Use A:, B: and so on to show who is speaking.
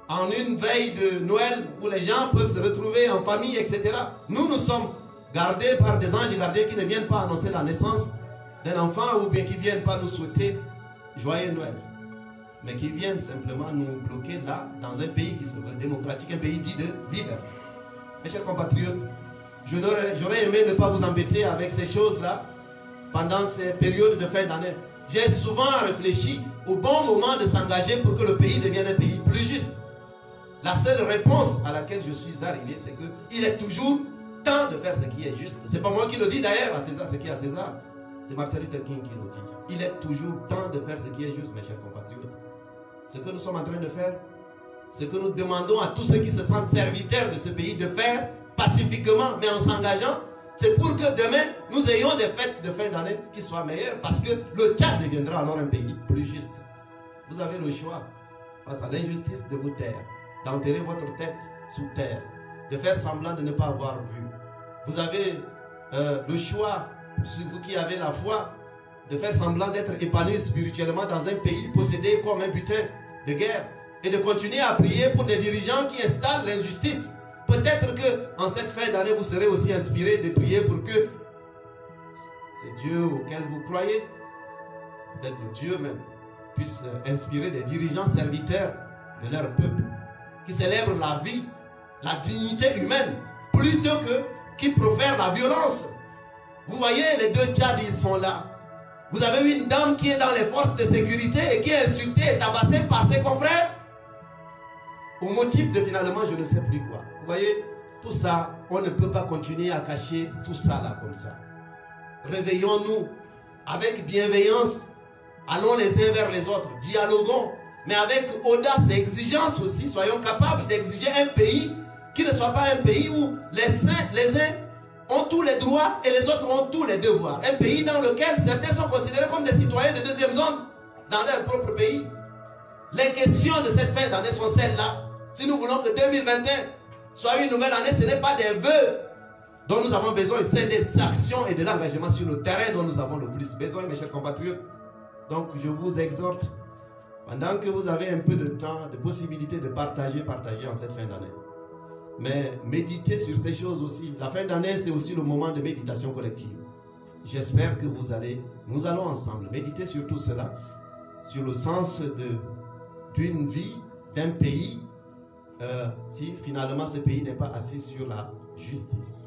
A: en une veille de Noël où les gens peuvent se retrouver en famille, etc. Nous sommes gardés par des anges gardiens qui ne viennent pas annoncer la naissance d'un enfant ou bien qui ne viennent pas nous souhaiter joyeux Noël. Mais qui viennent simplement nous bloquer là, dans un pays qui se veut démocratique, un pays dit de liberté. Mes chers compatriotes, j'aurais aimé ne pas vous embêter avec ces choses-là pendant ces périodes de fin d'année. J'ai souvent réfléchi au bon moment de s'engager pour que le pays devienne un pays plus juste. La seule réponse à laquelle je suis arrivé, c'est qu'il est toujours temps de faire ce qui est juste. Ce n'est pas moi qui le dis d'ailleurs, à César ce qui est à César. C'est Martin Luther King qui le dit. Il est toujours temps de faire ce qui est juste, mes chers compatriotes. Ce que nous sommes en train de faire, ce que nous demandons à tous ceux qui se sentent serviteurs de ce pays de faire pacifiquement, mais en s'engageant, c'est pour que demain, nous ayons des fêtes de fin d'année qui soient meilleures, parce que le Tchad deviendra alors un pays plus juste. Vous avez le choix, face à l'injustice, de vous taire, d'enterrer votre tête sous terre, de faire semblant de ne pas avoir vu. Vous avez le choix, vous qui avez la foi, de faire semblant d'être épanoui spirituellement dans un pays possédé comme un butin de guerre, et de continuer à prier pour des dirigeants qui installent l'injustice. Peut-être qu'en cette fin d'année, vous serez aussi inspiré de prier pour que c'est Dieu auquel vous croyez, peut-être le Dieu même, puisse inspirer des dirigeants serviteurs de leur peuple, qui célèbrent la vie, la dignité humaine, plutôt que qui profèrent la violence. Vous voyez, les deux Tchad, ils sont là. Vous avez une dame qui est dans les forces de sécurité et qui est insultée et tabassée par ses confrères au motif de finalement je ne sais plus quoi. Vous voyez, tout ça, on ne peut pas continuer à cacher tout ça là comme ça. Réveillons-nous avec bienveillance. Allons les uns vers les autres. Dialoguons. Mais avec audace et exigence aussi. Soyons capables d'exiger un pays qui ne soit pas un pays où les uns ont tous les droits et les autres ont tous les devoirs. Un pays dans lequel certains sont considérés comme des citoyens de deuxième zone dans leur propre pays. Les questions de cette fin d'année sont celles-là. Si nous voulons que 2021 soit une nouvelle année, ce n'est pas des vœux dont nous avons besoin, c'est des actions et de l'engagement sur le terrain dont nous avons le plus besoin, mes chers compatriotes. Donc je vous exhorte, pendant que vous avez un peu de temps, de possibilité de partager en cette fin d'année. Mais méditez sur ces choses aussi. La fin d'année, c'est aussi le moment de méditation collective. J'espère que nous allons ensemble méditer sur tout cela, sur le sens d'une vie, d'un pays, si finalement ce pays n'est pas assis sur la justice.